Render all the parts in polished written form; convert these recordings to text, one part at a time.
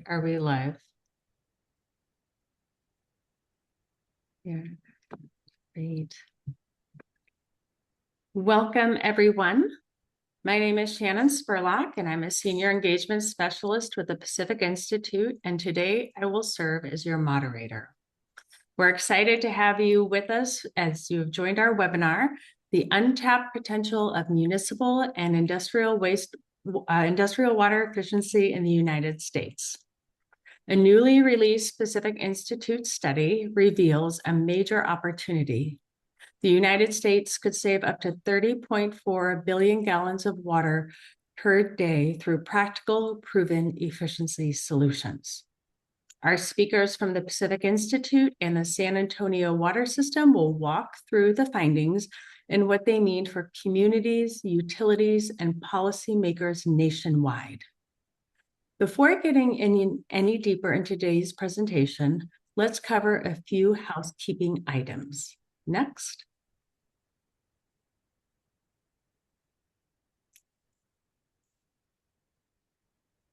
Are we live? Yeah, great. Welcome, everyone. My name is Shannon Spurlock, and I'm a Senior Engagement Specialist with the Pacific Institute, and today I will serve as your moderator. We're excited to have you with us as you've joined our webinar, The Untapped Potential of Municipal and Industrial Water Efficiency in the United States. A newly released Pacific Institute study reveals a major opportunity. The United States could save up to 30.4 billion gallons of water per day through practical, proven efficiency solutions. Our speakers from the Pacific Institute and the San Antonio Water System will walk through the findings and what they mean for communities, utilities, and policymakers nationwide. Before getting any deeper in today's presentation, let's cover a few housekeeping items. Next.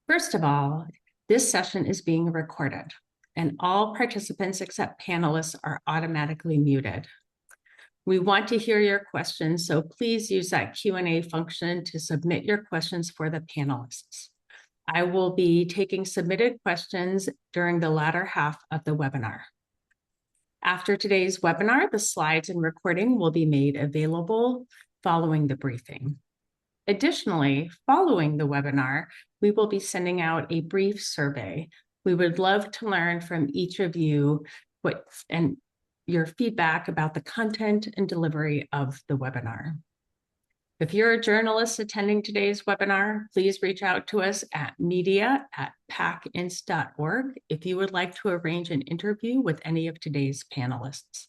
First of all, this session is being recorded, and all participants except panelists are automatically muted. We want to hear your questions, so please use that Q&A function to submit your questions for the panelists. I will be taking submitted questions during the latter half of the webinar. After today's webinar, the slides and recording will be made available following the briefing. Additionally, following the webinar, we will be sending out a brief survey. We would love to learn from each of you and your feedback about the content and delivery of the webinar. If you're a journalist attending today's webinar, please reach out to us at media@pacinst.org if you would like to arrange an interview with any of today's panelists.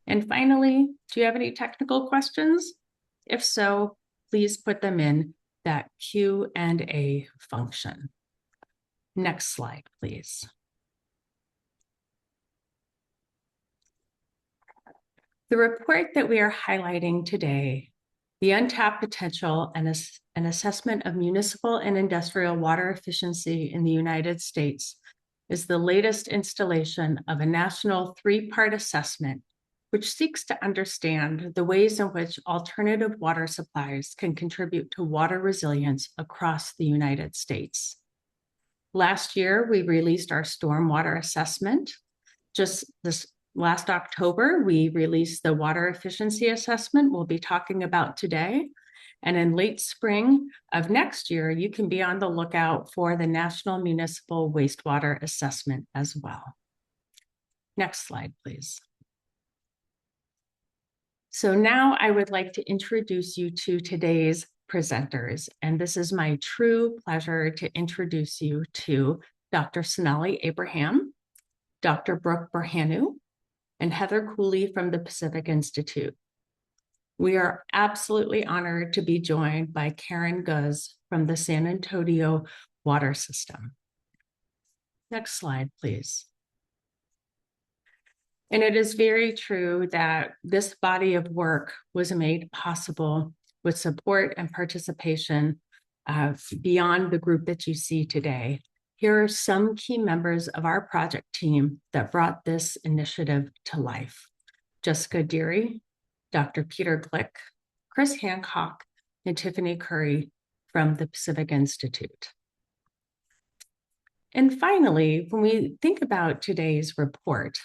And finally, do you have any technical questions? If so, please put them in that Q&A function. Next slide, please. The report that we are highlighting today, The Untapped Potential and an Assessment of Municipal and Industrial Water Efficiency in the United States, is the latest installation of a national three-part assessment which seeks to understand the ways in which alternative water supplies can contribute to water resilience across the United States. Last year, we released our stormwater assessment. Just this last October, we released the water efficiency assessment we'll be talking about today. And in late spring of next year, you can be on the lookout for the National Municipal Wastewater Assessment as well. Next slide, please. So now I would like to introduce you to today's presenters, and this is my true pleasure to introduce you to Dr. Sonali Abraham, Dr. Brooke Burhanu, and Heather Cooley from the Pacific Institute. We are absolutely honored to be joined by Karen Guz from the San Antonio Water System. Next slide, please. And it is very true that this body of work was made possible with support and participation beyond the group that you see today. Here are some key members of our project team that brought this initiative to life. Jessica Deary, Dr. Peter Glick, Chris Hancock, and Tiffany Curry from the Pacific Institute. And finally, when we think about today's report,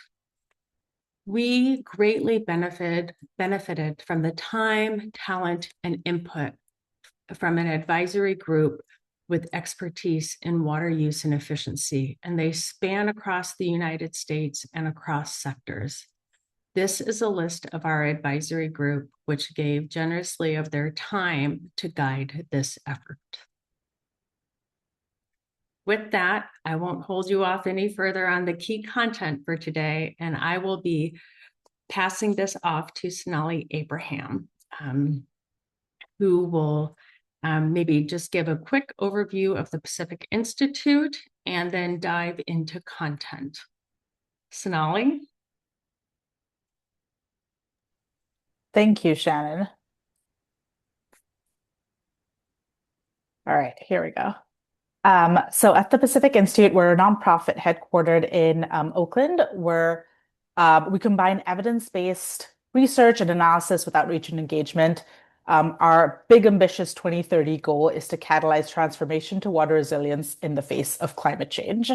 we greatly benefited from the time, talent, and input from an advisory group with expertise in water use and efficiency, and they span across the United States and across sectors. This is a list of our advisory group, which gave generously of their time to guide this effort. With that, I won't hold you off any further on the key content for today, and I will be passing this off to Sonali Abraham, who will maybe just give a quick overview of the Pacific Institute and then dive into content. Sonali? Thank you, Shannon. All right, here we go. So at the Pacific Institute, we're a nonprofit headquartered in Oakland, where we combine evidence-based research and analysis with outreach and engagement. Our big, ambitious 2030 goal is to catalyze transformation to water resilience in the face of climate change.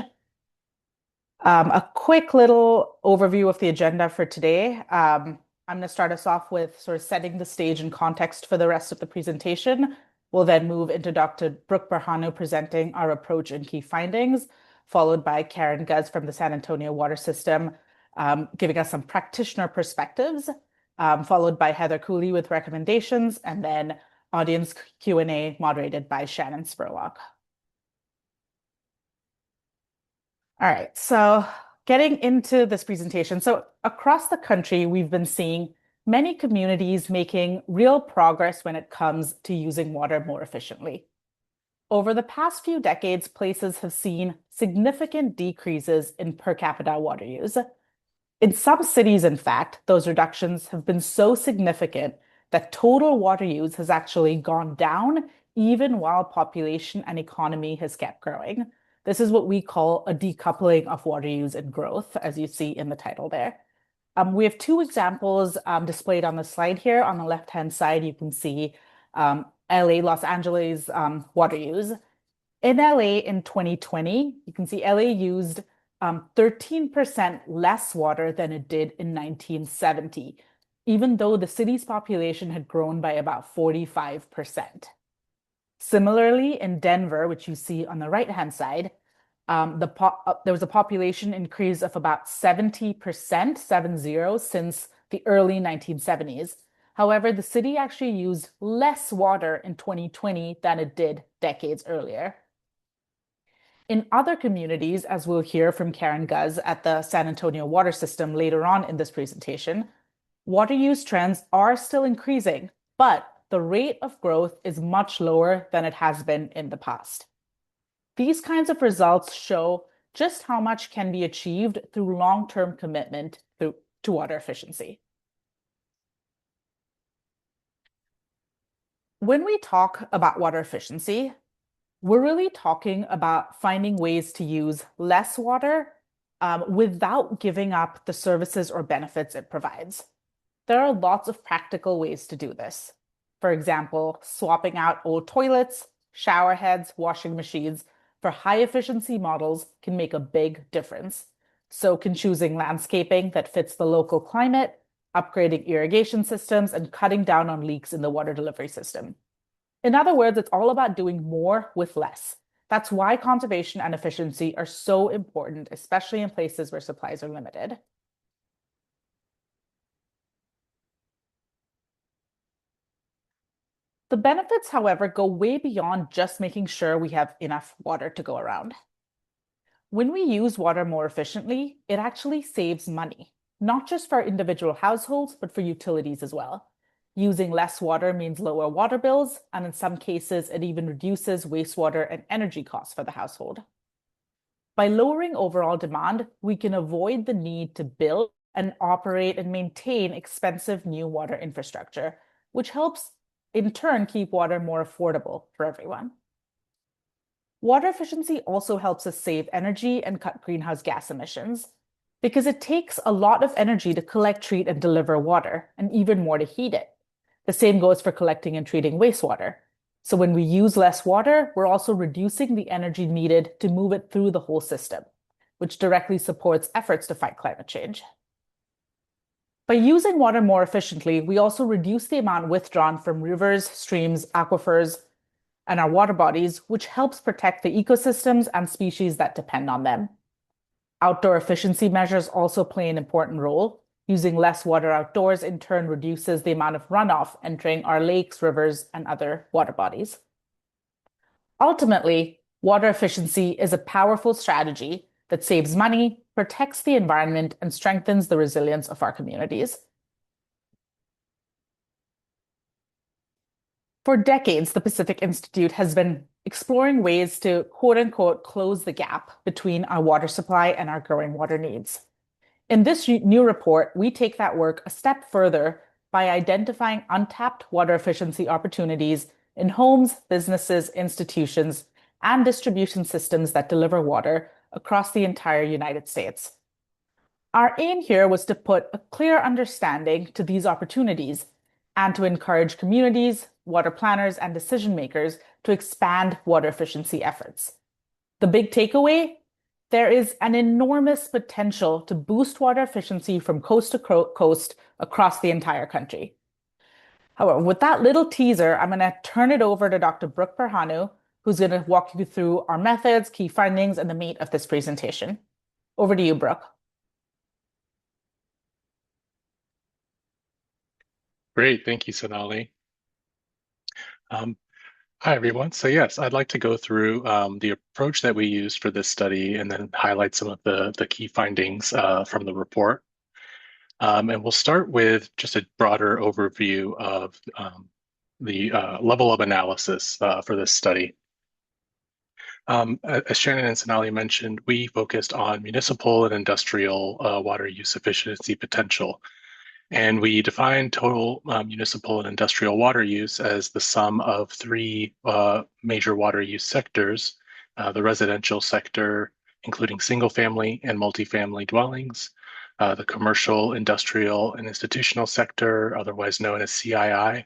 A quick little overview of the agenda for today. I'm going to start us off with sort of setting the stage and context for the rest of the presentation. We'll then move into Dr. Brooke Berhanu presenting our approach and key findings, followed by Karen Guz from the San Antonio Water System, giving us some practitioner perspectives, followed by Heather Cooley with recommendations, and then audience Q&A moderated by Shannon Spurlock. All right, so getting into this presentation. So across the country, we've been seeing many communities making real progress when it comes to using water more efficiently. Over the past few decades, places have seen significant decreases in per capita water use. In some cities, in fact, those reductions have been so significant that total water use has actually gone down even while population and economy has kept growing. This is what we call a decoupling of water use and growth, as you see in the title there. We have two examples displayed on the slide here. On the left-hand side, you can see LA, Los Angeles water use. In LA in 2020, you can see LA used 13% less water than it did in 1970, even though the city's population had grown by about 45%. Similarly, in Denver, which you see on the right-hand side, there was a population increase of about 70%, 70, since the early 1970s. However, the city actually used less water in 2020 than it did decades earlier. In other communities, as we'll hear from Karen Guz at the San Antonio Water System later on in this presentation, water use trends are still increasing, but the rate of growth is much lower than it has been in the past. These kinds of results show just how much can be achieved through long-term commitment to water efficiency. When we talk about water efficiency, we're really talking about finding ways to use less water without giving up the services or benefits it provides. There are lots of practical ways to do this. For example, swapping out old toilets, shower heads, washing machines for high efficiency models can make a big difference. So can choosing landscaping that fits the local climate, upgrading irrigation systems, and cutting down on leaks in the water delivery system. In other words, it's all about doing more with less. That's why conservation and efficiency are so important, especially in places where supplies are limited. The benefits, however, go way beyond just making sure we have enough water to go around. When we use water more efficiently, it actually saves money, not just for individual households, but for utilities as well. Using less water means lower water bills, and in some cases, it even reduces wastewater and energy costs for the household. By lowering overall demand, we can avoid the need to build and operate and maintain expensive new water infrastructure, which helps in turn keep water more affordable for everyone. Water efficiency also helps us save energy and cut greenhouse gas emissions because it takes a lot of energy to collect, treat, and deliver water, and even more to heat it. The same goes for collecting and treating wastewater. So when we use less water, we're also reducing the energy needed to move it through the whole system, which directly supports efforts to fight climate change. By using water more efficiently, we also reduce the amount withdrawn from rivers, streams, aquifers, and our water bodies, which helps protect the ecosystems and species that depend on them. Outdoor efficiency measures also play an important role. Using less water outdoors in turn reduces the amount of runoff entering our lakes, rivers, and other water bodies. Ultimately, water efficiency is a powerful strategy that saves money, protects the environment, and strengthens the resilience of our communities. For decades, the Pacific Institute has been exploring ways to quote unquote close the gap between our water supply and our growing water needs. In this new report, we take that work a step further by identifying untapped water efficiency opportunities in homes, businesses, institutions, and distribution systems that deliver water across the entire United States. Our aim here was to put a clear understanding to these opportunities and to encourage communities, water planners, and decision makers to expand water efficiency efforts. The big takeaway? There is an enormous potential to boost water efficiency from coast to coast across the entire country. However, with that little teaser, I'm going to turn it over to Dr. Brooke Perhanu, who's going to walk you through our methods, key findings, and the meat of this presentation. Over to you, Brooke. Great, thank you, Sonali. Hi, everyone. So yes, I'd like to go through the approach that we used for this study and then highlight some of the key findings from the report. And we'll start with just a broader overview of the level of analysis for this study. As Shannon and Sonali mentioned, we focused on municipal and industrial water use efficiency potential. And we define total municipal and industrial water use as the sum of three major water use sectors, the residential sector, including single-family and multifamily dwellings, the commercial, industrial, and institutional sector, otherwise known as CII,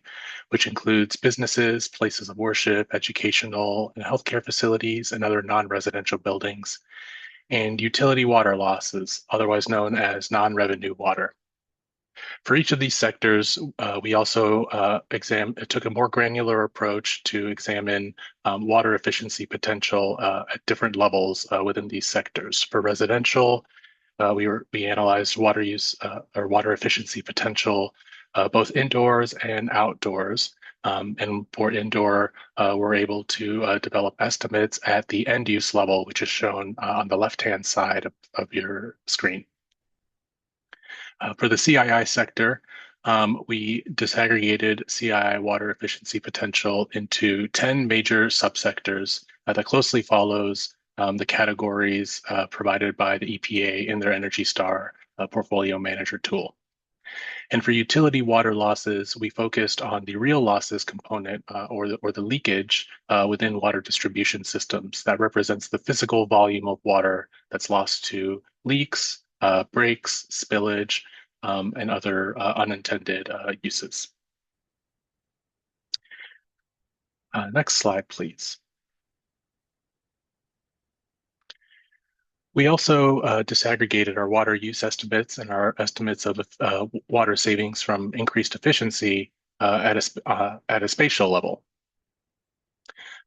which includes businesses, places of worship, educational and healthcare facilities, and other non-residential buildings, and utility water losses, otherwise known as non-revenue water. For each of these sectors, we also took a more granular approach to examine water efficiency potential at different levels within these sectors. For residential, we analyzed water use or water efficiency potential both indoors and outdoors. And for indoor, we're able to develop estimates at the end use level, which is shown on the left-hand side of your screen. For the CII sector, we disaggregated CII water efficiency potential into 10 major subsectors that closely follows the categories provided by the EPA in their Energy Star portfolio manager tool. And for utility water losses, we focused on the real losses component or the leakage within water distribution systems that represents the physical volume of water that's lost to leaks, breaks, spillage, and other unintended uses. Next slide, please. We also disaggregated our water use estimates and our estimates of water savings from increased efficiency at a spatial level.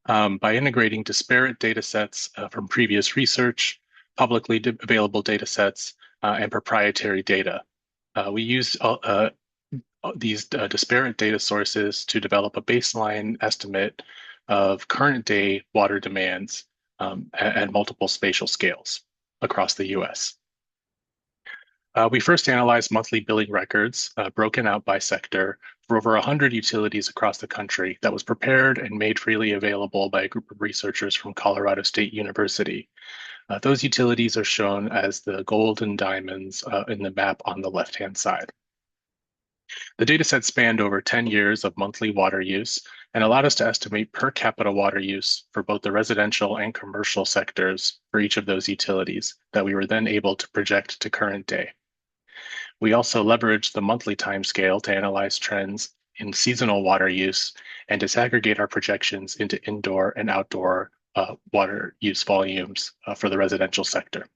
By integrating disparate data sets from previous research, publicly available data sets, and proprietary data. We used these disparate data sources to develop a baseline estimate of current day water demands at multiple spatial scales across the US. We first analyzed monthly billing records broken out by sector for over 100 utilities across the country that was prepared and made freely available by a group of researchers from Colorado State University. Those utilities are shown as the golden diamonds in the map on the left-hand side. The data set spanned over 10 years of monthly water use and allowed us to estimate per capita water use for both the residential and commercial sectors for each of those utilities that we were then able to project to current day. We also leveraged the monthly timescale to analyze trends in seasonal water use and disaggregate our projections into indoor and outdoor water use volumes for the residential sector.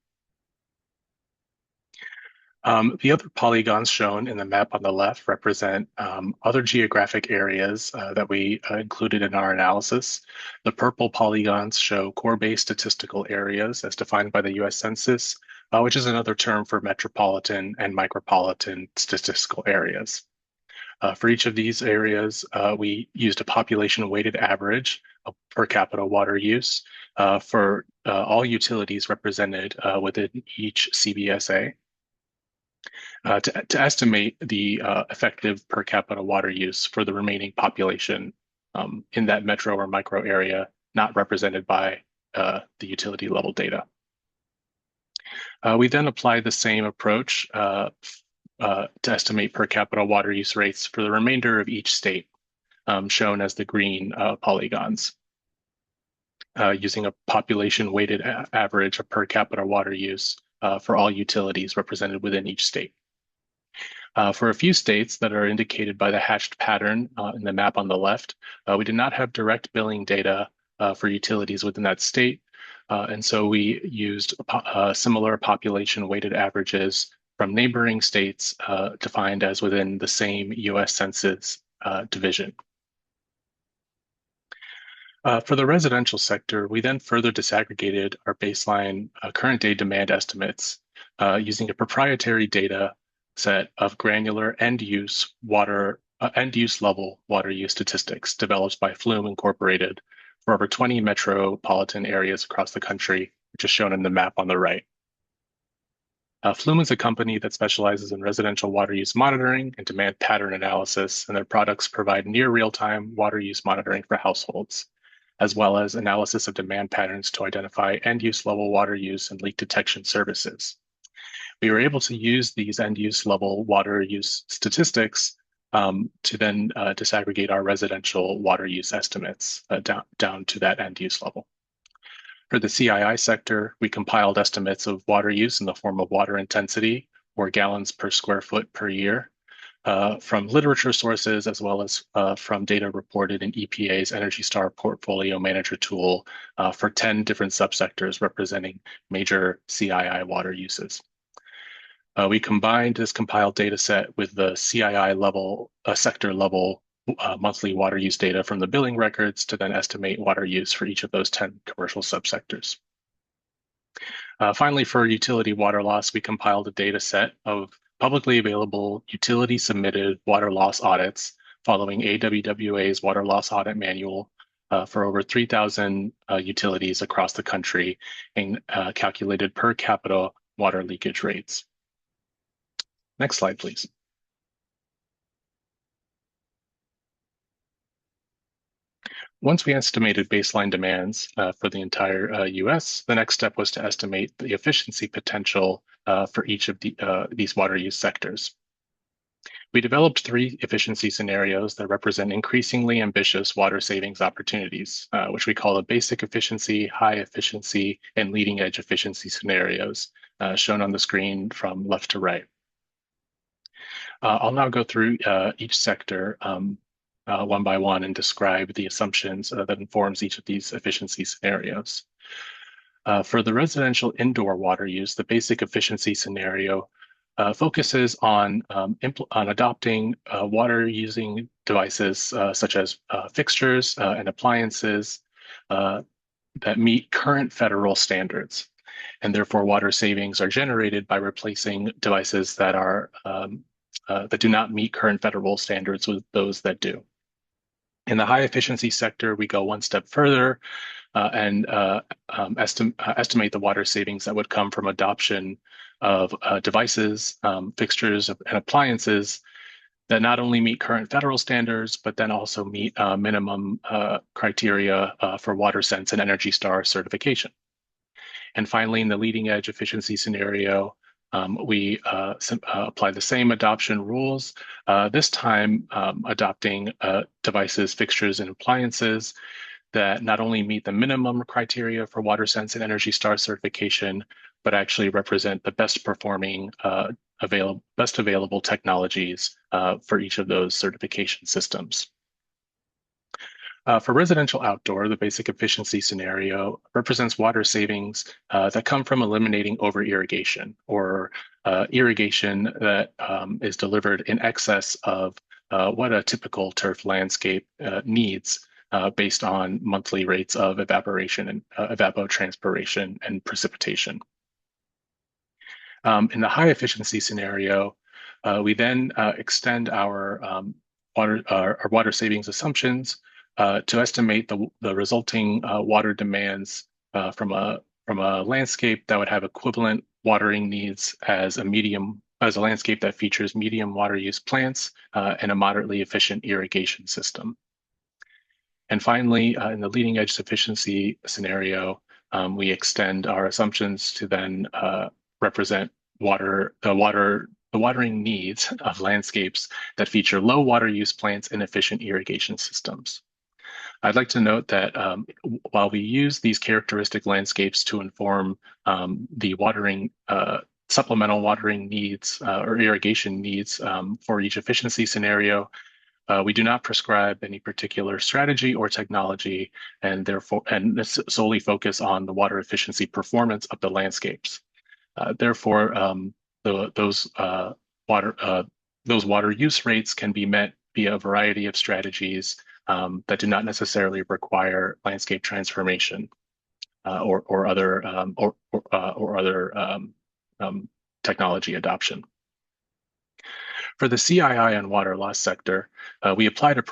The other polygons shown in the map on the left represent other geographic areas that we included in our analysis. The purple polygons show core-based statistical areas as defined by the US Census, which is another term for metropolitan and micropolitan statistical areas. For each of these areas, we used a population-weighted average of per capita water use for all utilities represented within each CBSA to estimate the effective per capita water use for the remaining population in that metro or micro area not represented by the utility level data. We then applied the same approach to estimate per capita water use rates for the remainder of each state, shown as the green polygons. using a population-weighted average of per capita water use for all utilities represented within each state. For a few states that are indicated by the hatched pattern in the map on the left, we did not have direct billing data for utilities within that state, and so we used similar population-weighted averages from neighboring states defined as within the same U.S. Census division. For the residential sector, we then further disaggregated our baseline current day demand estimates using a proprietary data set of granular end-use level water use statistics developed by Flume Incorporated for over 20 metropolitan areas across the country, which is shown in the map on the right. Flume is a company that specializes in residential water use monitoring and demand pattern analysis, and their products provide near real-time water use monitoring for households, as well as analysis of demand patterns to identify end-use level water use and leak detection services. We were able to use these end-use level water use statistics to then disaggregate our residential water use estimates down to that end-use level. For the CII sector, we compiled estimates of water use in the form of water intensity, or gallons per square foot per year, from literature sources, as well as from data reported in EPA's Energy Star Portfolio Manager tool for 10 different subsectors representing major CII water uses. We combined this compiled data set with the CII level, sector level monthly water use data from the billing records to then estimate water use for each of those 10 commercial subsectors. Finally, for utility water loss, we compiled a data set of publicly available utility submitted water loss audits following AWWA's water loss audit manual for over 3,000 utilities across the country and calculated per capita water leakage rates. Next slide, please. Once we estimated baseline demands for the entire US, the next step was to estimate the efficiency potential for each of these water use sectors. We developed 3 efficiency scenarios that represent increasingly ambitious water savings opportunities, which we call the basic efficiency, high efficiency, and leading edge efficiency scenarios, shown on the screen from left to right. I'll now go through each sector one by one and describe the assumptions that informs each of these efficiency scenarios. For the residential indoor water use, the basic efficiency scenario focuses on adopting water using devices such as fixtures and appliances that meet current federal standards. And therefore, water savings are generated by replacing devices that are that do not meet current federal standards with those that do. In the high efficiency sector, we go one step further and estimate the water savings that would come from adoption of devices, fixtures, and appliances that not only meet current federal standards, but then also meet minimum criteria for WaterSense and Energy Star certification. And finally, in the leading edge efficiency scenario, we apply the same adoption rules, this time adopting devices, fixtures, and appliances that not only meet the minimum criteria for WaterSense and Energy Star certification, but actually represent the best performing, best available technologies for each of those certification systems. For residential outdoor, the basic efficiency scenario represents water savings that come from eliminating over-irrigation or irrigation that is delivered in excess of what a typical turf landscape needs based on monthly rates of evaporation and evapotranspiration and precipitation. In the high efficiency scenario, we then extend our water savings assumptions to estimate the resulting water demands from a landscape that would have equivalent watering needs as a landscape that features medium water use plants and a moderately efficient irrigation system. And finally, in the leading edge sufficiency scenario, we extend our assumptions to then represent the watering needs of landscapes that feature low water use plants and efficient irrigation systems. I'd like to note that while we use these characteristic landscapes to inform the supplemental watering needs or irrigation needs for each efficiency scenario, we do not prescribe any particular strategy or technology, and therefore, solely focus on the water efficiency performance of the landscapes. Therefore, those water use rates can be met via a variety of strategies that do not necessarily require landscape transformation or other technology adoption. For the CII and water loss sector, we applied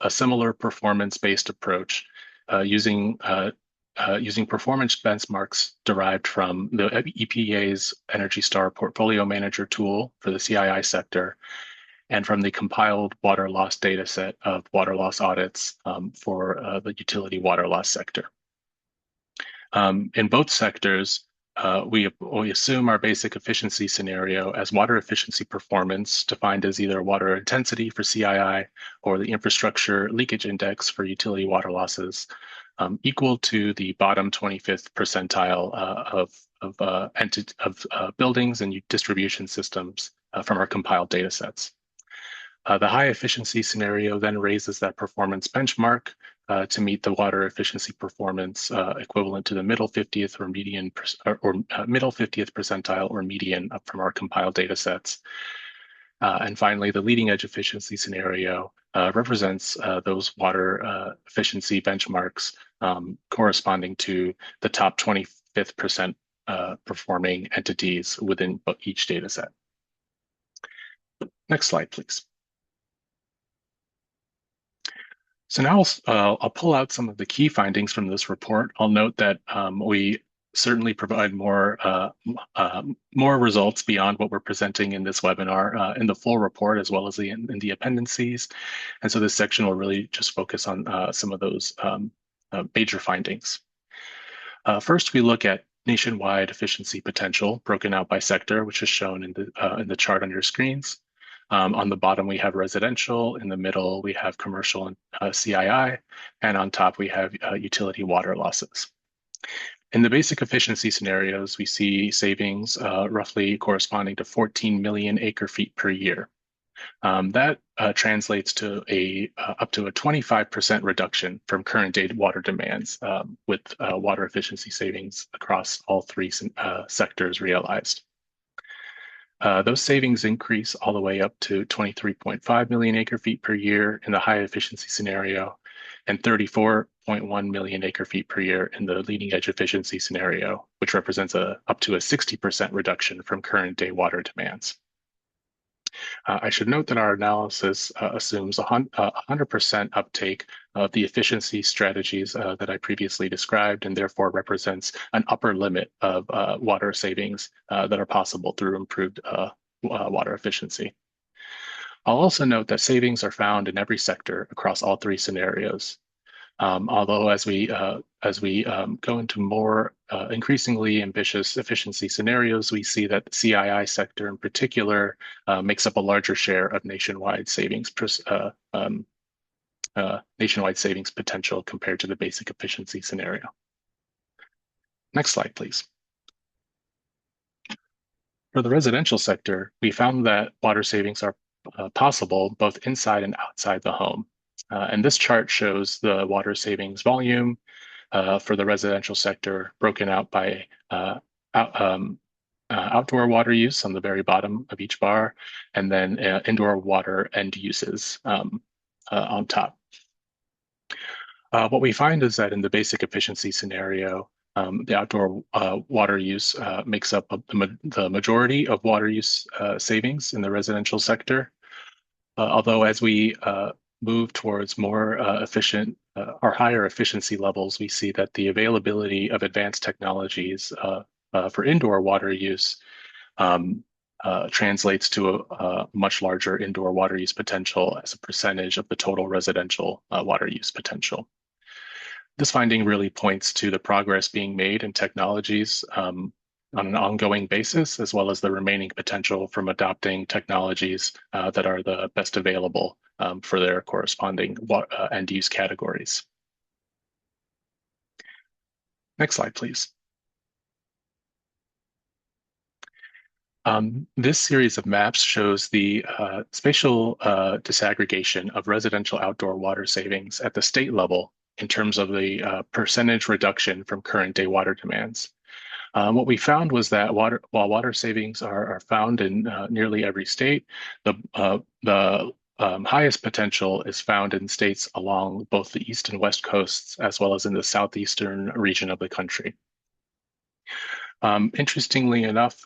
a similar performance-based approach using performance benchmarks derived from the EPA's Energy Star Portfolio Manager tool for the CII sector, and from the compiled water loss data set of water loss audits for the utility water loss sector. In both sectors, we assume our basic efficiency scenario as water efficiency performance, defined as either water intensity for CII or the infrastructure leakage index for utility water losses, equal to the bottom 25th percentile of buildings and distribution systems from our compiled data sets. The high efficiency scenario then raises that performance benchmark to meet the water efficiency performance equivalent to the middle 50th or median middle 50th percentile or median from our compiled data sets. And finally, the leading edge efficiency scenario represents those water efficiency benchmarks corresponding to the top 25th percent performing entities within each data set. Next slide, please. So now I'll pull out some of the key findings from this report. I'll note that we certainly provide more results beyond what we're presenting in this webinar in the full report, as well as in the appendices. And so this section will really just focus on some of those major findings. First, we look at nationwide efficiency potential broken out by sector, which is shown in the chart on your screens. On the bottom, we have residential. In the middle, we have commercial and CII. And on top, we have utility water losses. In the basic efficiency scenarios, we see savings roughly corresponding to 14 million acre-feet per year. That translates to up to a 25% reduction from current day water demands with water efficiency savings across all three sectors realized. Those savings increase all the way up to 23.5 million acre-feet per year in the high efficiency scenario and 34.1 million acre-feet per year in the leading edge efficiency scenario, which represents up to a 60% reduction from current day water demands. I should note that our analysis assumes 100% uptake of the efficiency strategies that I previously described, and therefore represents an upper limit of water savings that are possible through improved water efficiency. I'll also note that savings are found in every sector across all three scenarios. Although as we go into more increasingly ambitious efficiency scenarios, we see that the CII sector in particular makes up a larger share of nationwide savings potential compared to the basic efficiency scenario. Next slide, please. For the residential sector, we found that water savings are possible both inside and outside the home. And this chart shows the water savings volume for the residential sector broken out by outdoor water use on the very bottom of each bar, and then indoor water end uses on top. What we find is that in the basic efficiency scenario, the outdoor water use makes up the majority of water use savings in the residential sector. Although as we move towards more efficient or higher efficiency levels, we see that the availability of advanced technologies for indoor water use translates to a much larger indoor water use potential as a percentage of the total residential water use potential. This finding really points to the progress being made in technologies on an ongoing basis, as well as the remaining potential from adopting technologies that are the best available for their corresponding end use categories. Next slide, please. This series of maps shows the spatial disaggregation of residential outdoor water savings at the state level in terms of the percentage reduction from current day water demands. What we found was that while water savings are found in nearly every state, the highest potential is found in states along both the east and west coasts, as well as in the southeastern region of the country. Interestingly enough,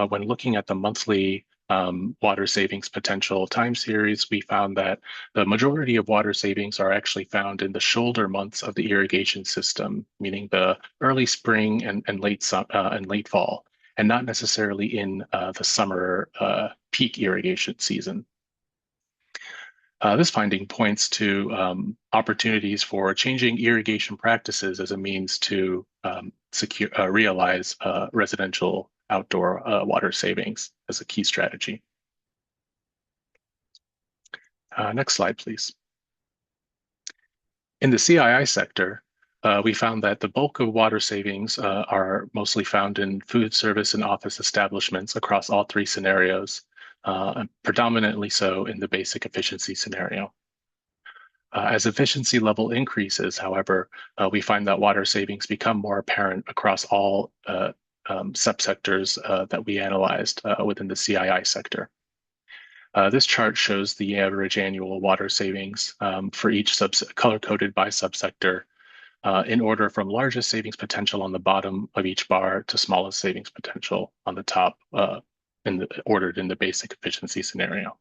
when looking at the monthly water savings potential time series, we found that the majority of water savings are actually found in the shoulder months of the irrigation system, meaning the early spring and late fall, and not necessarily in the summer peak irrigation season. This finding points to opportunities for changing irrigation practices as a means to realize residential outdoor water savings as a key strategy. Next slide, please. In the CII sector, we found that the bulk of water savings are mostly found in food service and office establishments across all three scenarios, and predominantly so in the basic efficiency scenario. As efficiency level increases, however, we find that water savings become more apparent across all subsectors that we analyzed within the CII sector. This chart shows the average annual water savings for each color-coded by subsector in order from largest savings potential on the bottom of each bar to smallest savings potential on the top, ordered in the basic efficiency scenario.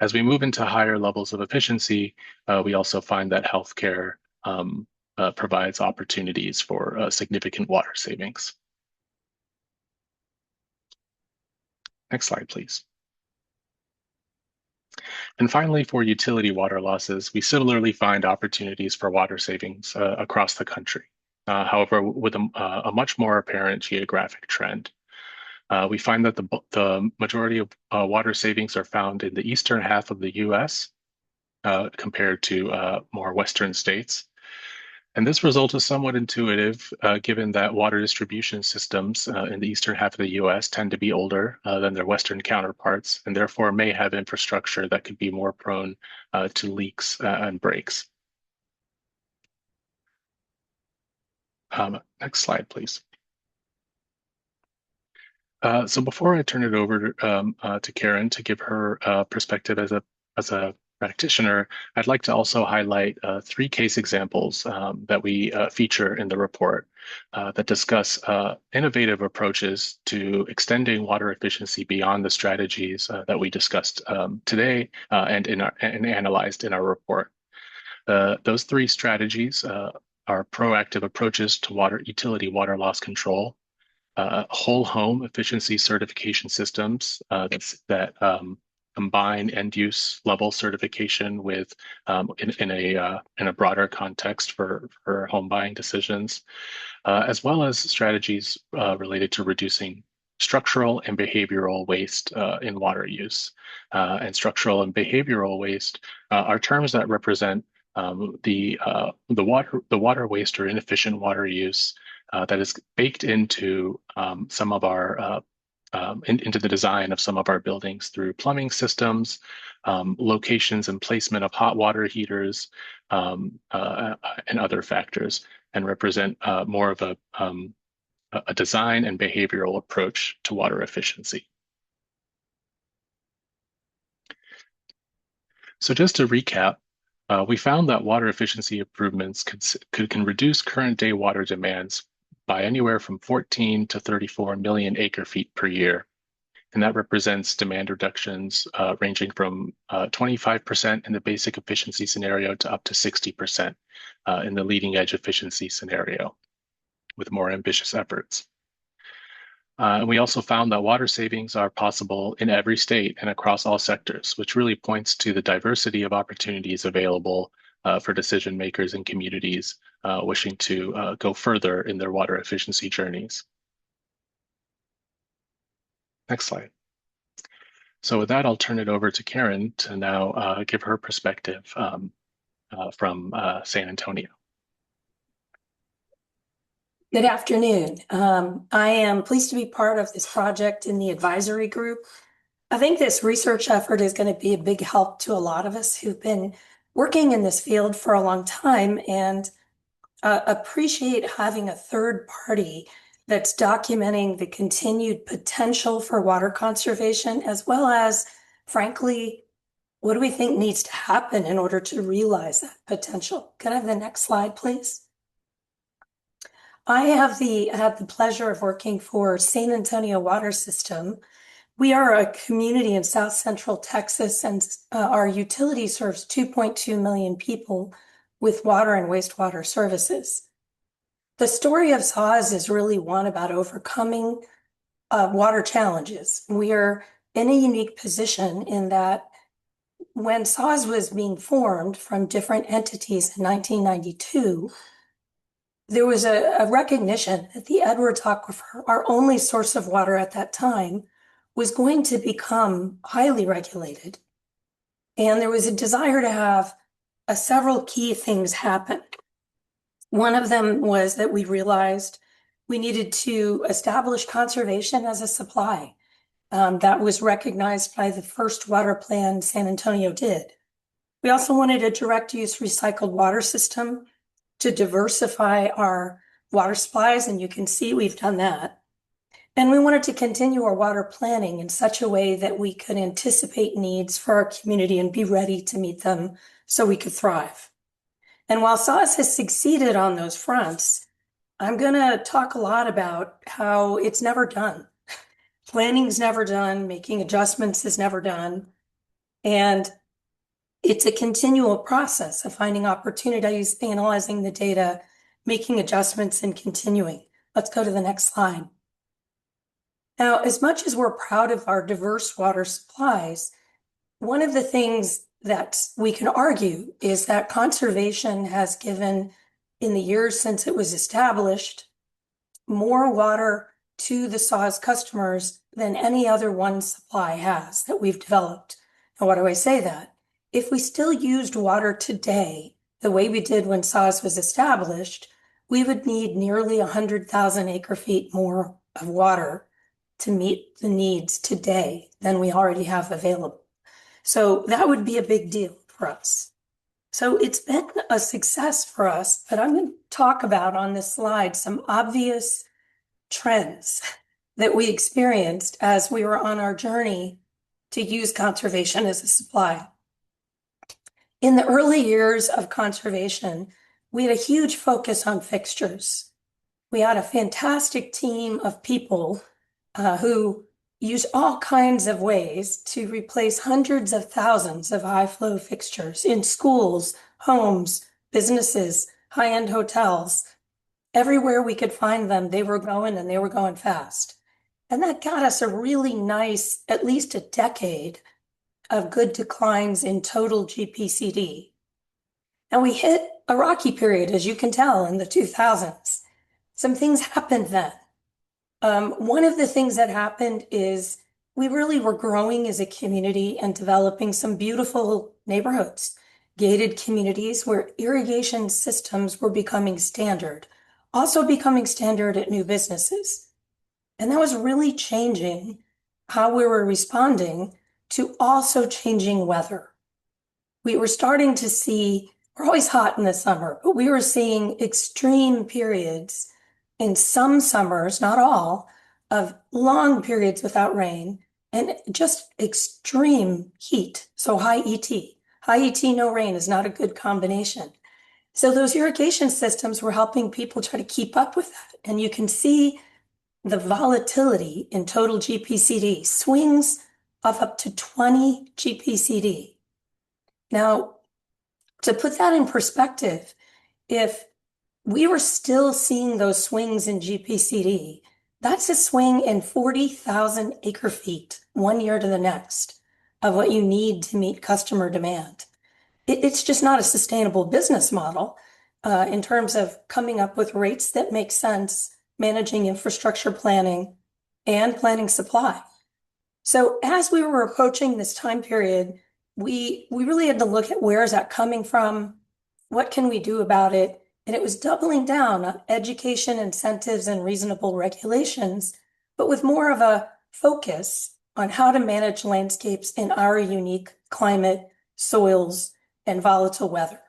As we move into higher levels of efficiency, we also find that healthcare provides opportunities for significant water savings. Next slide, please. And finally, for utility water losses, we similarly find opportunities for water savings across the country. However, with a much more apparent geographic trend. We find that the majority of water savings are found in the eastern half of the US compared to more western states. And this result is somewhat intuitive, given that water distribution systems in the eastern half of the US tend to be older than their western counterparts, and therefore may have infrastructure that could be more prone to leaks and breaks. Next slide, please. So before I turn it over to Karen to give her perspective as a practitioner, I'd like to also highlight three case examples that we feature in the report that discuss innovative approaches to extending water efficiency beyond the strategies that we discussed today and analyzed in our report. Those three strategies are proactive approaches to utility water loss control, whole home efficiency certification systems that combine end use level certification with in a broader context for home buying decisions, as well as strategies related to reducing structural and behavioral waste in water use. And structural and behavioral waste are terms that represent the water waste or inefficient water use that is baked into some of our into the design of some of our buildings through plumbing systems, locations and placement of hot water heaters, and other factors, and represent more of a design and behavioral approach to water efficiency. So just to recap, we found that water efficiency improvements can reduce current day water demands by anywhere from 14 to 34 million acre-feet per year. And that represents demand reductions ranging from 25% in the basic efficiency scenario to up to 60% in the leading edge efficiency scenario with more ambitious efforts. And we also found that water savings are possible in every state and across all sectors, which really points to the diversity of opportunities available for decision makers and communities wishing to go further in their water efficiency journeys. Next slide. So with that, I'll turn it over to Karen to now give her perspective from San Antonio. Good afternoon. I am pleased to be part of this project in the advisory group. I think this research effort is going to be a big help to a lot of us who've been working in this field for a long time and appreciate having a third party that's documenting the continued potential for water conservation, as well as, frankly, what do we think needs to happen in order to realize that potential? Can I have the next slide, please? I have had the pleasure of working for San Antonio Water System. We are a community in South Central Texas, and our utility serves 2.2 million people with water and wastewater services. The story of SAWS is really one about overcoming water challenges. We are in a unique position in that when SAWS was being formed from different entities in 1992, there was a recognition that the Edwards Aquifer, our only source of water at that time, was going to become highly regulated. And there was a desire to have several key things happen. One of them was that we realized we needed to establish conservation as a supply. That was recognized by the first water plan San Antonio did. We also wanted a direct use recycled water system to diversify our water supplies, and you can see we've done that. And we wanted to continue our water planning in such a way that we could anticipate needs for our community and be ready to meet them so we could thrive. And while SAWS has succeeded on those fronts, I'm going to talk a lot about how it's never done. Planning's never done, making adjustments is never done. And it's a continual process of finding opportunities, analyzing the data, making adjustments, and continuing. Let's go to the next slide. Now, as much as we're proud of our diverse water supplies, one of the things that we can argue is that conservation has given, in the years since it was established, more water to the SAWS customers than any other one supply has that we've developed. And why do I say that? If we still used water today the way we did when SAWS was established, we would need nearly 100,000 acre-feet more of water to meet the needs today than we already have available. So that would be a big deal for us. So it's been a success for us, but I'm going to talk about on this slide some obvious trends that we experienced as we were on our journey to use conservation as a supply. In the early years of conservation, we had a huge focus on fixtures. We had a fantastic team of people who used all kinds of ways to replace hundreds of thousands of high-flow fixtures in schools, homes, businesses, high-end hotels. Everywhere we could find them, they were going, and they were going fast. And that got us a really nice, at least a decade of good declines in total GPCD. And we hit a rocky period, as you can tell, in the 2000s. Some things happened then. One of the things that happened is we really were growing as a community and developing some beautiful neighborhoods, gated communities where irrigation systems were becoming standard, also becoming standard at new businesses. And that was really changing how we were responding to also changing weather. We were starting to see, we're always hot in the summer, but we were seeing extreme periods in some summers, not all, of long periods without rain and just extreme heat. So high ET. High ET, no rain is not a good combination. So those irrigation systems were helping people try to keep up with that. And you can see the volatility in total GPCD, swings of up to 20 GPCD. Now, to put that in perspective, if we were still seeing those swings in GPCD, that's a swing in 40,000 acre-feet, 1 year to the next, of what you need to meet customer demand. It's just not a sustainable business model in terms of coming up with rates that make sense, managing infrastructure planning, and planning supply. So as we were approaching this time period, we really had to look at where is that coming from? What can we do about it? And it was doubling down on education, incentives, and reasonable regulations, but with more of a focus on how to manage landscapes in our unique climate, soils, and volatile weather.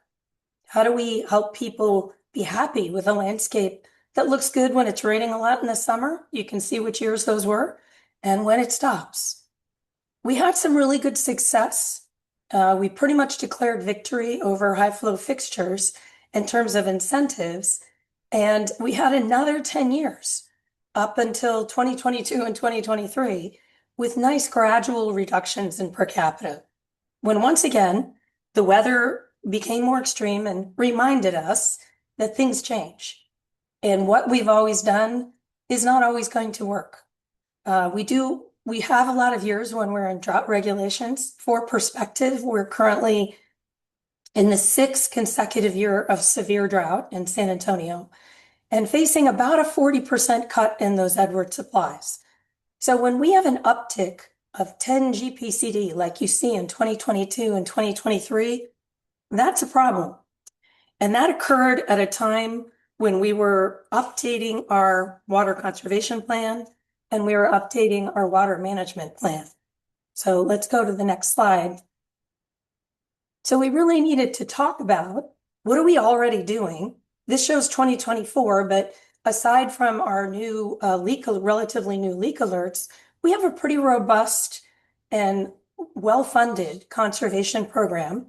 How do we help people be happy with a landscape that looks good when it's raining a lot in the summer? You can see which years those were, and when it stops. We had some really good success. We pretty much declared victory over high flow fixtures in terms of incentives, and we had another 10 years up until 2022 and 2023 with nice gradual reductions in per capita. When once again, the weather became more extreme and reminded us that things change. And what we've always done is not always going to work. We have a lot of years when we're in drought regulations. For perspective, we're currently in the 6th consecutive year of severe drought in San Antonio and facing about a 40% cut in those Edward supplies. So when we have an uptick of 10 GPCD like you see in 2022 and 2023, that's a problem. And that occurred at a time when we were updating our water conservation plan and we were updating our water management plan. So let's go to the next slide. So we really needed to talk about what are we already doing? This shows 2024, but aside from our new relatively new leak alerts, we have a pretty robust and well-funded conservation program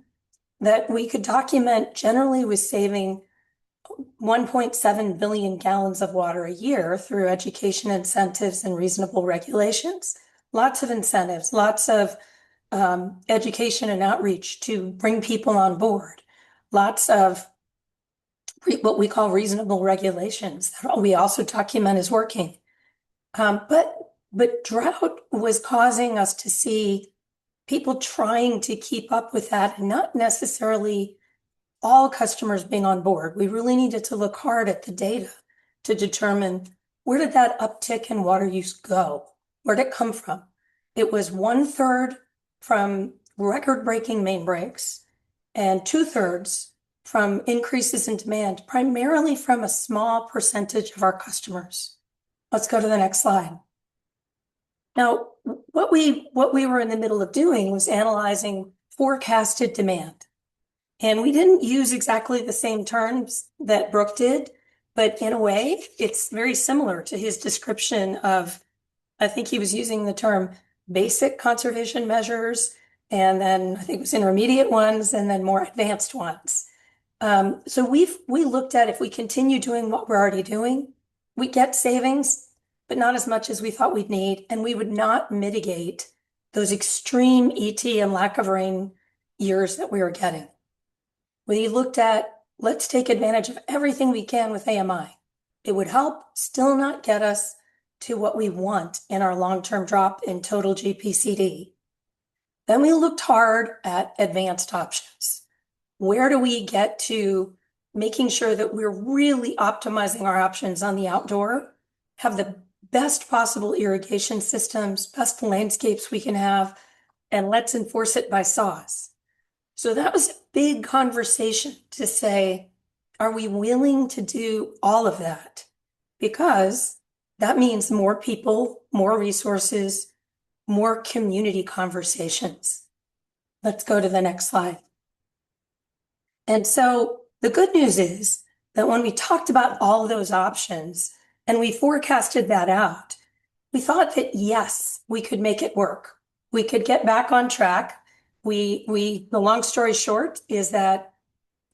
that we could document generally with saving 1.7 billion gallons of water a year through education incentives and reasonable regulations. Lots of incentives, lots of education and outreach to bring people on board. Lots of what we call reasonable regulations that we also document is working. But drought was causing us to see people trying to keep up with that and not necessarily all customers being on board. We really needed to look hard at the data to determine where did that uptick in water use go? Where did it come from? It was 1/3 from record-breaking main breaks and 2/3 from increases in demand, primarily from a small percentage of our customers. Let's go to the next slide. Now, what we were in the middle of doing was analyzing forecasted demand. And we didn't use exactly the same terms that Brooke did, but in a way, it's very similar to his description of, I think he was using the term basic conservation measures, and then I think it was intermediate ones, and then more advanced ones. So we looked at if we continue doing what we're already doing, we get savings, but not as much as we thought we'd need, and we would not mitigate those extreme ET and lack of rain years that we were getting. We looked at, let's take advantage of everything we can with AMI. It would help, still not get us to what we want in our long-term drop in total GPCD. Then we looked hard at advanced options. Where do we get to making sure that we're really optimizing our options on the outdoor, have the best possible irrigation systems, best landscapes we can have, and let's enforce it by saws. So that was a big conversation to say, are we willing to do all of that? Because that means more people, more resources, more community conversations. Let's go to the next slide. And so the good news is that when we talked about all of those options and we forecasted that out, we thought that yes, we could make it work. We could get back on track. The long story short is that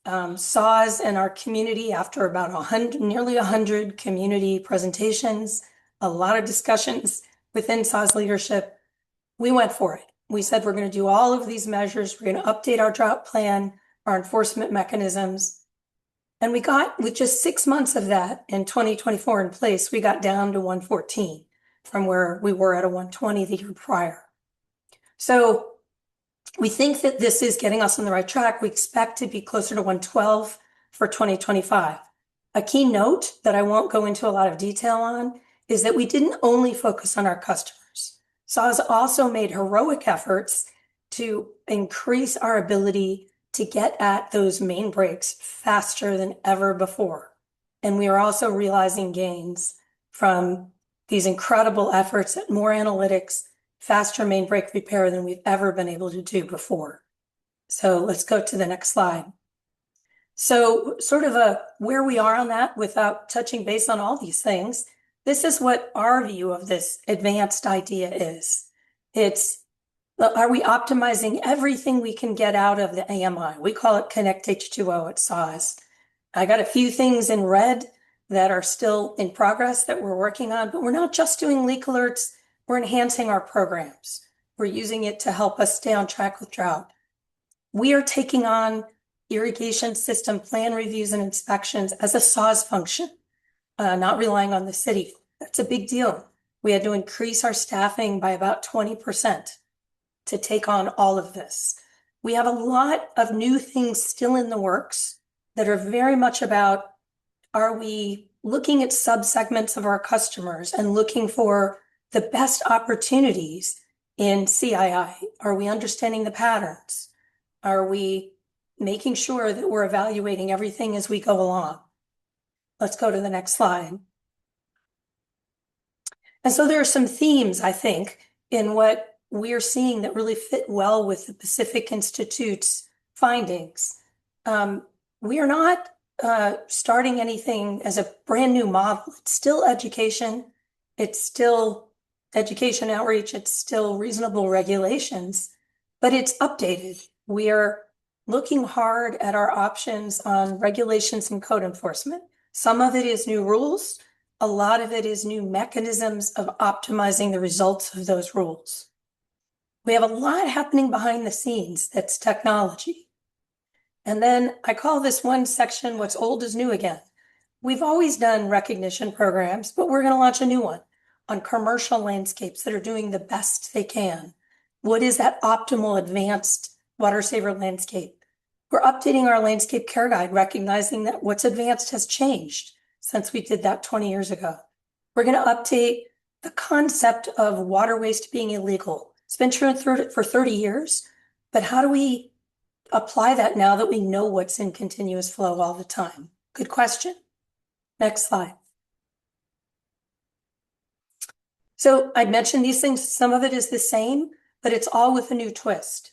SAWS and our community, after about nearly 100 community presentations, a lot of discussions within SAWS leadership, we went for it. We said, we're going to do all of these measures. We're going to update our drought plan, our enforcement mechanisms. And we got, with just 6 months of that in 2024 in place, we got down to 114 from where we were at a 120 the year prior. So we think that this is getting us on the right track. We expect to be closer to 112 for 2025. A key note that I won't go into a lot of detail on is that we didn't only focus on our customers. SAWS also made heroic efforts to increase our ability to get at those main breaks faster than ever before. And we are also realizing gains from these incredible efforts at more analytics, faster main break repair than we've ever been able to do before. So let's go to the next slide. So sort of where we are on that without touching base on all these things, this is what our view of this advanced idea is. Are we optimizing everything we can get out of the AMI? We call it Connect H2O at SAWS. I got a few things in red that are still in progress that we're working on, but we're not just doing leak alerts, we're enhancing our programs. We're using it to help us stay on track with drought. We are taking on irrigation system plan reviews and inspections as a SAWS function, not relying on the city. That's a big deal. We had to increase our staffing by about 20% to take on all of this. We have a lot of new things still in the works that are very much about, are we looking at subsegments of our customers and looking for the best opportunities in CII? Are we understanding the patterns? Are we making sure that we're evaluating everything as we go along? Let's go to the next slide. And so there are some themes, I think, in what we are seeing that really fit well with the Pacific Institute's findings. We are not starting anything as a brand new model. It's still education. It's still education outreach. It's still reasonable regulations, but it's updated. We are looking hard at our options on regulations and code enforcement. Some of it is new rules. A lot of it is new mechanisms of optimizing the results of those rules. We have a lot happening behind the scenes that's technology. And then I call this one section, what's old is new again. We've always done recognition programs, but we're going to launch a new one on commercial landscapes that are doing the best they can. What is that optimal advanced water saver landscape? We're updating our landscape care guide, recognizing that what's advanced has changed since we did that 20 years ago. We're going to update the concept of water waste being illegal. It's been true for 30 years, but how do we apply that now that we know what's in continuous flow all the time? Good question. Next slide. So I mentioned these things, some of it is the same, but it's all with a new twist.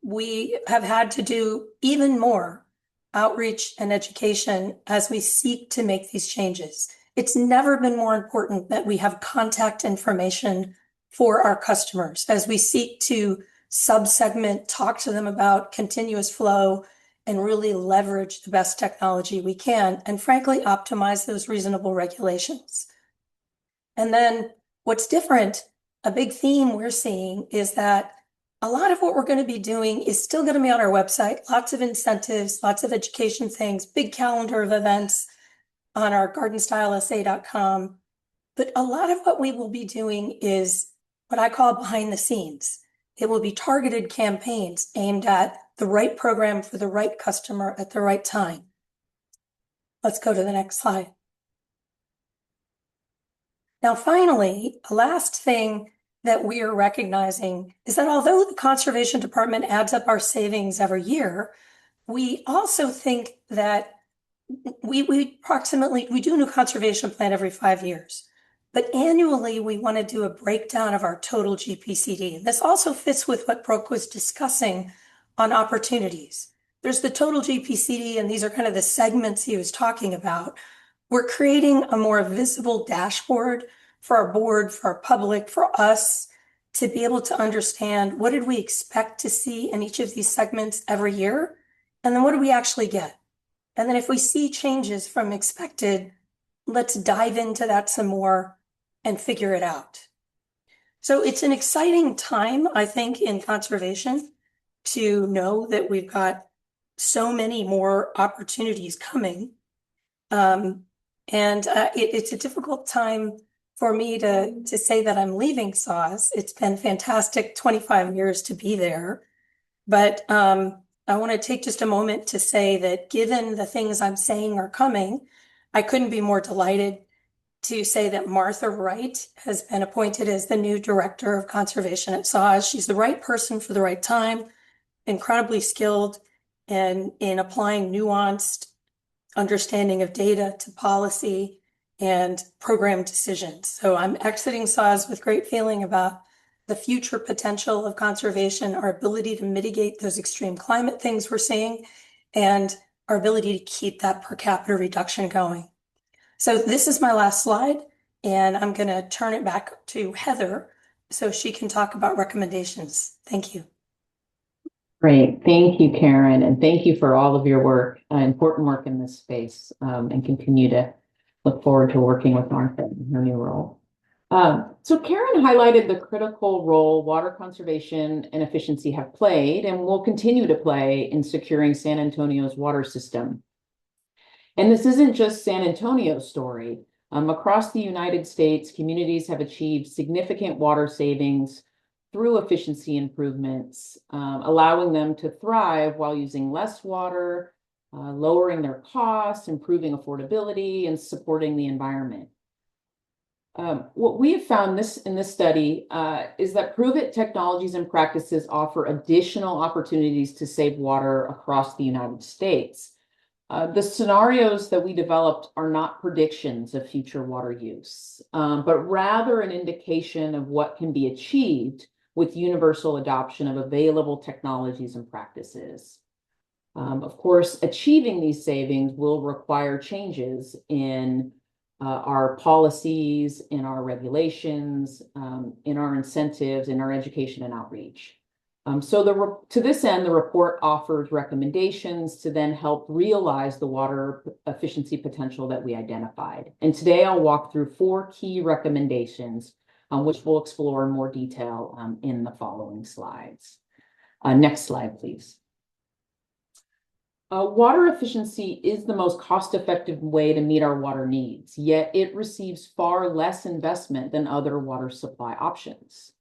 We have had to do even more outreach and education as we seek to make these changes. It's never been more important that we have contact information for our customers as we seek to sub-segment, talk to them about continuous flow, and really leverage the best technology we can, and frankly, optimize those reasonable regulations. And then what's different, a big theme we're seeing is that a lot of what we're going to be doing is still going to be on our website, lots of incentives, lots of education things, big calendar of events on our gardenstylesa.com. But a lot of what we will be doing is what I call behind the scenes. It will be targeted campaigns aimed at the right program for the right customer at the right time. Let's go to the next slide. Now, finally, the last thing that we are recognizing is that although the Conservation Department adds up our savings every year, we also think that we do a new conservation plan every 5 years. But annually, we want to do a breakdown of our total GPCD. This also fits with what Brooke was discussing on opportunities. There's the total GPCD, and these are kind of the segments he was talking about. We're creating a more visible dashboard for our board, for our public, for us to be able to understand what did we expect to see in each of these segments every year, and then what do we actually get? And then if we see changes from expected, let's dive into that some more and figure it out. So it's an exciting time, I think, in conservation to know that we've got so many more opportunities coming. It's a difficult time for me to say that I'm leaving SAWS. It's been fantastic 25 years to be there. But I want to take just a moment to say that given the things I'm saying are coming, I couldn't be more delighted to say that Martha Wright has been appointed as the new Director of Conservation at SAWS. She's the right person for the right time, incredibly skilled. and in applying nuanced understanding of data to policy and program decisions. So I'm exiting SAWS with great feeling about the future potential of conservation, our ability to mitigate those extreme climate things we're seeing, and our ability to keep that per capita reduction going. So this is my last slide, and I'm going to turn it back to Heather so she can talk about recommendations. Thank you. Great. Thank you, Karen. And thank you for all of your work, important work in this space, and continue to look forward to working with Martha in her new role. So Karen highlighted the critical role water conservation and efficiency have played and will continue to play in securing San Antonio's water system. And this isn't just San Antonio's story. Across the United States, communities have achieved significant water savings through efficiency improvements, allowing them to thrive while using less water, lowering their costs, improving affordability, and supporting the environment. What we have found in this study is that prove-it technologies and practices offer additional opportunities to save water across the United States. The scenarios that we developed are not predictions of future water use, but rather an indication of what can be achieved with universal adoption of available technologies and practices. Of course, achieving these savings will require changes in our policies, in our regulations, in our incentives, in our education and outreach. So to this end, the report offers recommendations to then help realize the water efficiency potential that we identified. And today I'll walk through 4 key recommendations, which we'll explore in more detail in the following slides. Next slide, please. Water efficiency is the most cost-effective way to meet our water needs, yet it receives far less investment than other water supply options.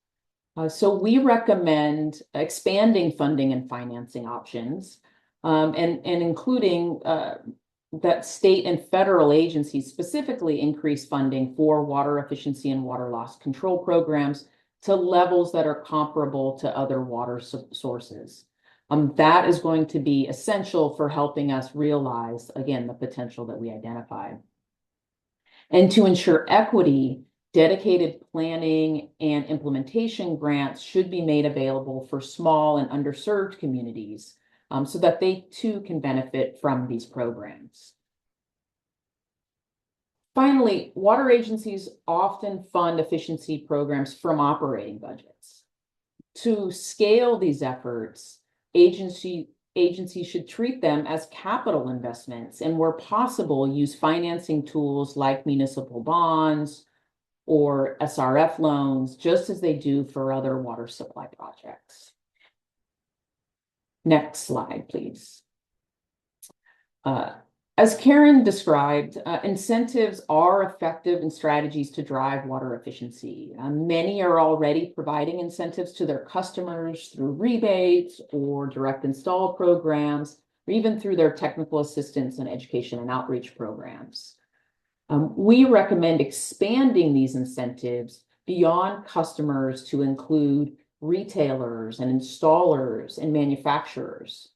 So we recommend expanding funding and financing options, and including that state and federal agencies specifically increase funding for water efficiency and water loss control programs to levels that are comparable to other water sources. That is going to be essential for helping us realize, again, the potential that we identified. And to ensure equity, dedicated planning and implementation grants should be made available for small and underserved communities so that they too can benefit from these programs. Finally, water agencies often fund efficiency programs from operating budgets. To scale these efforts, agencies should treat them as capital investments and, where possible, use financing tools like municipal bonds or SRF loans, just as they do for other water supply projects. Next slide, please. As Karen described, incentives are effective in strategies to drive water efficiency. Many are already providing incentives to their customers through rebates or direct install programs, or even through their technical assistance and education and outreach programs. We recommend expanding these incentives beyond customers to include retailers and installers and manufacturers.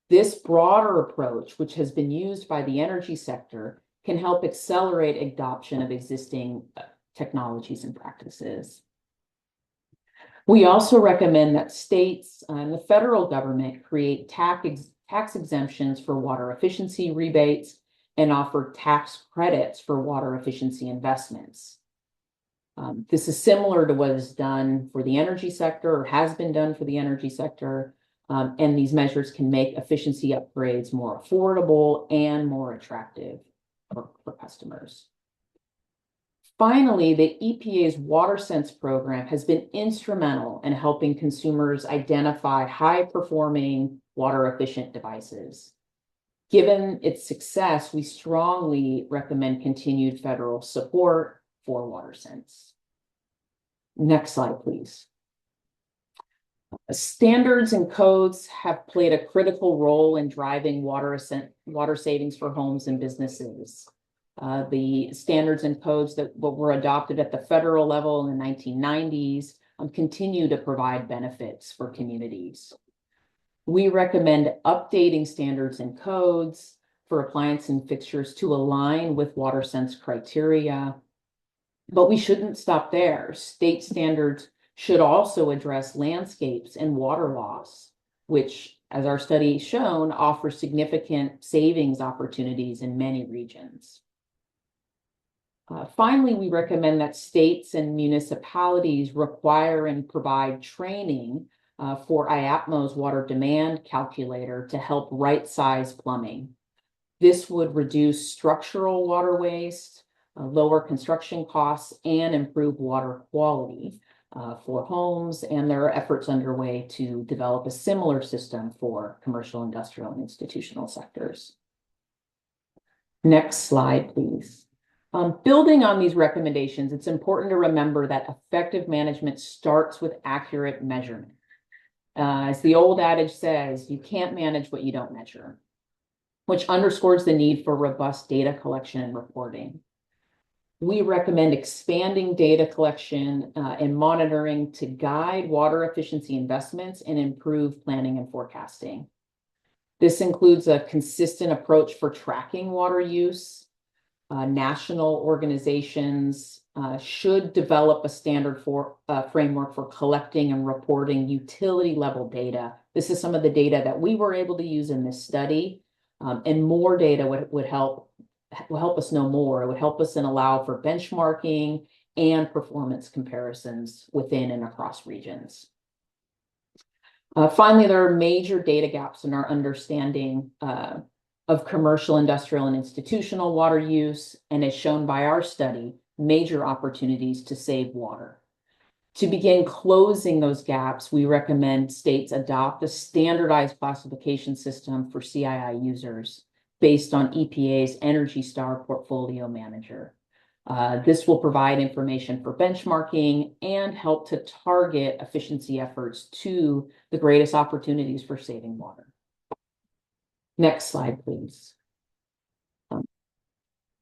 This broader approach, which has been used by the energy sector, can help accelerate adoption of existing technologies and practices. We also recommend that states and the federal government create tax exemptions for water efficiency rebates and offer tax credits for water efficiency investments. This is similar to what is done for the energy sector or has been done for the energy sector. And these measures can make efficiency upgrades more affordable and more attractive for customers. Finally, the EPA's WaterSense program has been instrumental in helping consumers identify high-performing water-efficient devices. Given its success, we strongly recommend continued federal support for WaterSense. Next slide, please. Standards and codes have played a critical role in driving water savings for homes and businesses. The standards and codes that were adopted at the federal level in the 1990s continue to provide benefits for communities. We recommend updating standards and codes for appliance and fixtures to align with WaterSense criteria. But we shouldn't stop there. State standards should also address landscapes and water loss, which, as our study has shown, offers significant savings opportunities in many regions. Finally, we recommend that states and municipalities require and provide training for IAPMO's water demand calculator to help right-size plumbing. This would reduce structural water waste, lower construction costs, and improve water quality for homes. And there are efforts underway to develop a similar system for commercial, industrial, and institutional sectors. Next slide, please. Building on these recommendations, it's important to remember that effective management starts with accurate measurement. As the old adage says, you can't manage what you don't measure, which underscores the need for robust data collection and reporting. We recommend expanding data collection and monitoring to guide water efficiency investments and improve planning and forecasting. This includes a consistent approach for tracking water use. National organizations should develop a standard for framework for collecting and reporting utility level data. This is some of the data that we were able to use in this study, and more data will help us know more. It would help us and allow for benchmarking and performance comparisons within and across regions. Finally, there are major data gaps in our understanding of commercial, industrial, and institutional water use, and as shown by our study, major opportunities to save water. To begin closing those gaps, we recommend states adopt a standardized classification system for CII users based on EPA's Energy Star Portfolio Manager. This will provide information for benchmarking and help to target efficiency efforts to the greatest opportunities for saving water. Next slide, please.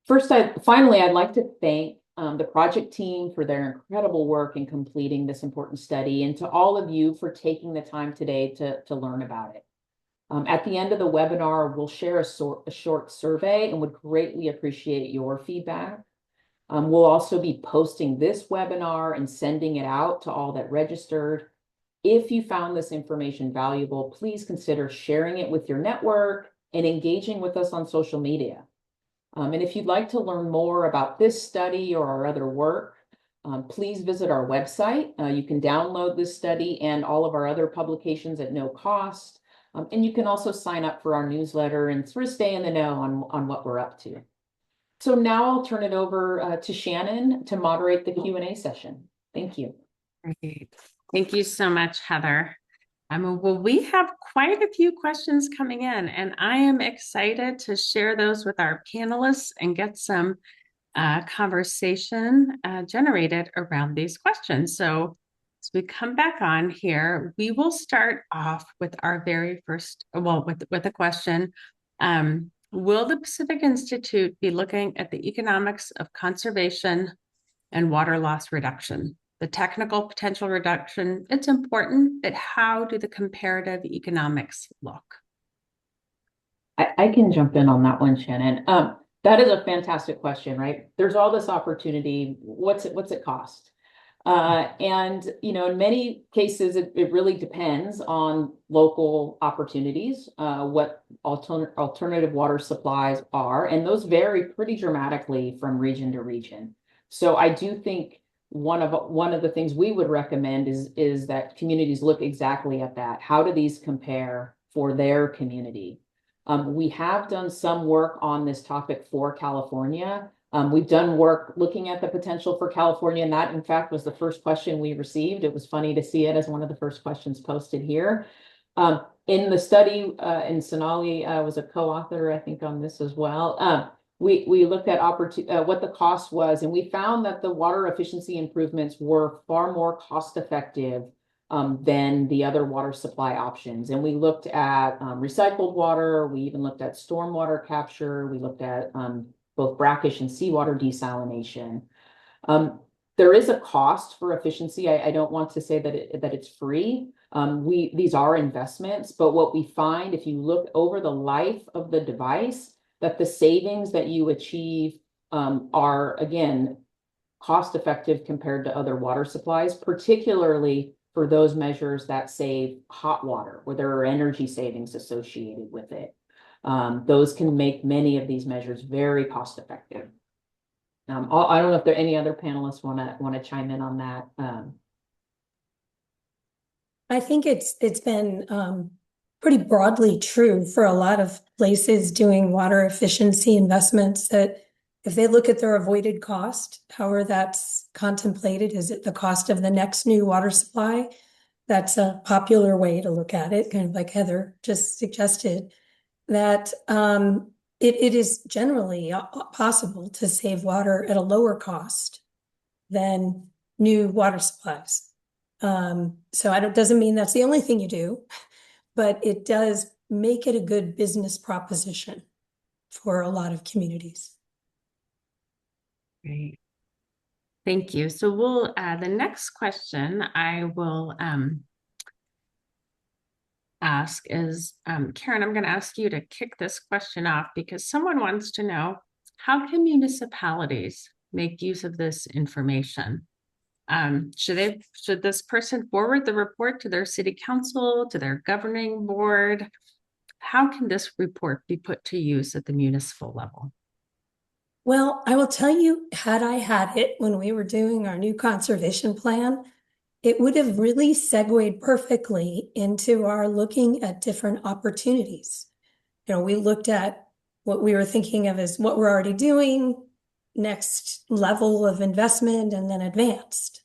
Finally, I'd like to thank the project team for their incredible work in completing this important study, and to all of you for taking the time today to learn about it. At the end of the webinar, we'll share a short survey and would greatly appreciate your feedback. We'll also be posting this webinar and sending it out to all that registered. If you found this information valuable, please consider sharing it with your network and engaging with us on social media. And if you'd like to learn more about this study or our other work, please visit our website. You can download this study and all of our other publications at no cost. And you can also sign up for our newsletter and sort of stay in the know on what we're up to. So now I'll turn it over to Shannon to moderate the Q&A session. Thank you. Great. Thank you so much, Heather. Well, we have quite a few questions coming in, and I am excited to share those with our panelists and get some conversation generated around these questions. So as we come back on here, we will start off with our very first, with a question. Will the Pacific Institute be looking at the economics of conservation and water loss reduction? The technical potential reduction, it's important, but how do the comparative economics look? I can jump in on that one, Shannon. That is a fantastic question, right? There's all this opportunity. What's it cost? And in many cases, it really depends on local opportunities, what alternative water supplies are, and those vary pretty dramatically from region to region. So I do think one of the things we would recommend is that communities look exactly at that. How do these compare for their community? We have done some work on this topic for California. We've done work looking at the potential for California, and that, in fact, was the first question we received. It was funny to see it as one of the first questions posted here. In the study, and Sonali was a co-author, I think, on this as well. We looked at what the cost was, and we found that the water efficiency improvements were far more cost-effective than the other water supply options. And we looked at recycled water. We even looked at stormwater capture. We looked at both brackish and seawater desalination. There is a cost for efficiency. I don't want to say that it's free, These are investments, but what we find if you look over the life of the device, that the savings that you achieve are, again, cost effective compared to other water supplies, particularly for those measures that save hot water, where there are energy savings associated with it. Those can make many of these measures very cost effective. I don't know if there are any other panelists want to chime in on that. I think it's been pretty broadly true for a lot of places doing water efficiency investments, that if they look at their avoided cost, however that's contemplated, is it the cost of the next new water supply? That's a popular way to look at it, kind of like Heather just suggested, that it is generally possible to save water at a lower cost than new water supplies. So doesn't mean that's the only thing you do, but it does make it a good business proposition for a lot of communities. Great. Thank you. So we'll, the next question I will ask is, Karen, I'm going to ask you to kick this question off because someone wants to know, how can municipalities make use of this information? Should this person forward the report to their city council, to their governing board? How can this report be put to use at the municipal level? Well, I will tell you, had I had it when we were doing our new conservation plan, it would have really segued perfectly into our looking at different opportunities. We looked at what we were thinking of as what we're already doing, next level of investment, and then advanced.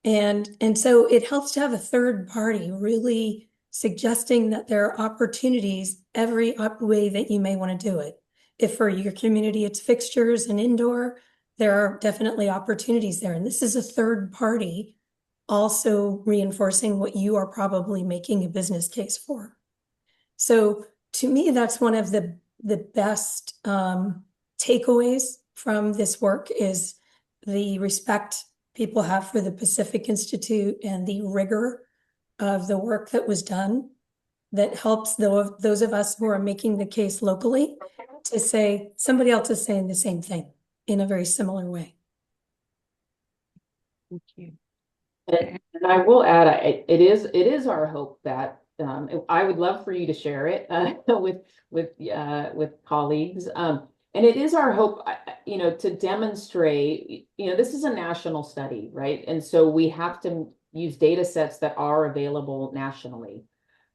And so it helps to have a third party really suggesting that there are opportunities every way that you may want to do it. If for your community it's fixtures and indoor, there are definitely opportunities there. And this is a third party also reinforcing what you are probably making a business case for. So to me, that's one of the best takeaways from this work, is the respect people have for the Pacific Institute and the rigor of the work that was done, that helps those of us who are making the case locally to say somebody else is saying the same thing in a very similar way. Thank you. And I will add, it is our hope that I would love for you to share it with colleagues. And it is our hope, to demonstrate, this is a national study, right? And so we have to use data sets that are available nationally.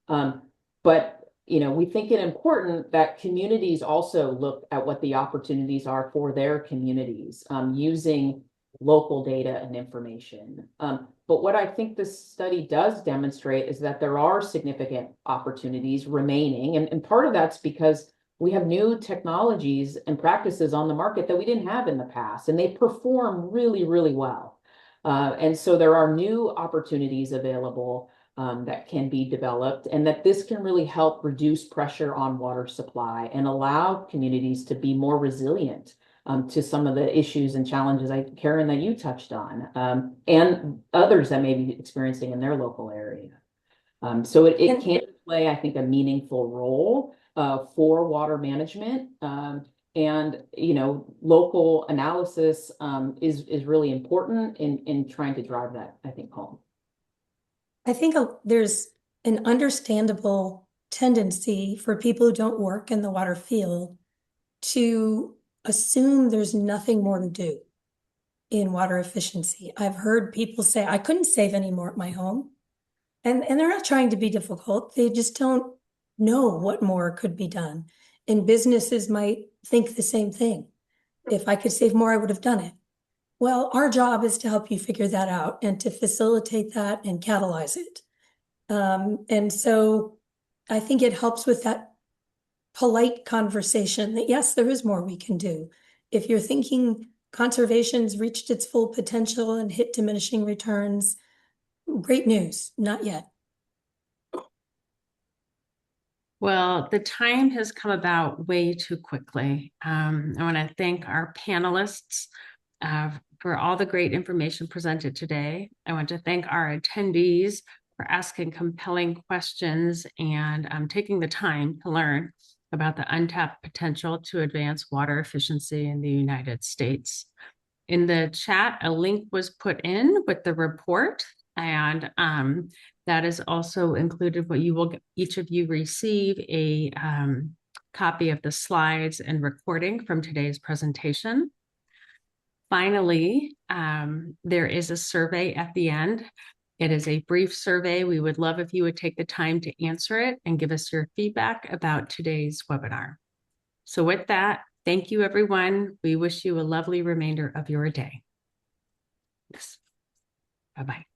But, we think it important that communities also look at what the opportunities are for their communities using local data and information. But what I think this study does demonstrate is that there are significant opportunities remaining. And part of that's because we have new technologies and practices on the market that we didn't have in the past, and they perform really, really well. And so there are new opportunities available that can be developed, and that this can really help reduce pressure on water supply and allow communities to be more resilient to some of the issues and challenges, Karen, that you touched on, and others that may be experiencing in their local area. So it can play, I think, a meaningful role for water management. And, local analysis is really important in trying to drive that, I think, home. I think there's an understandable tendency for people who don't work in the water field to assume there's nothing more to do in water efficiency. I've heard people say, I couldn't save any more at my home. And they're not trying to be difficult. They just don't know what more could be done. And businesses might think the same thing. If I could save more, I would have done it. Well, our job is to help you figure that out and to facilitate that and catalyze it. And so I think it helps with that polite conversation that, yes, there is more we can do. If you're thinking conservation's reached its full potential and hit diminishing returns, great news, not yet. Well, the time has come about way too quickly. I want to thank our panelists for all the great information presented today. I want to thank our attendees for asking compelling questions and taking the time to learn about the untapped potential to advance water efficiency in the United States. In the chat, a link was put in with the report, and that is also included what you will each of you receive a copy of the slides and recording from today's presentation. Finally, there is a survey at the end. It is a brief survey. We would love if you would take the time to answer it and give us your feedback about today's webinar. So with that, thank you, everyone. We wish you a lovely remainder of your day. Yes. Bye-bye.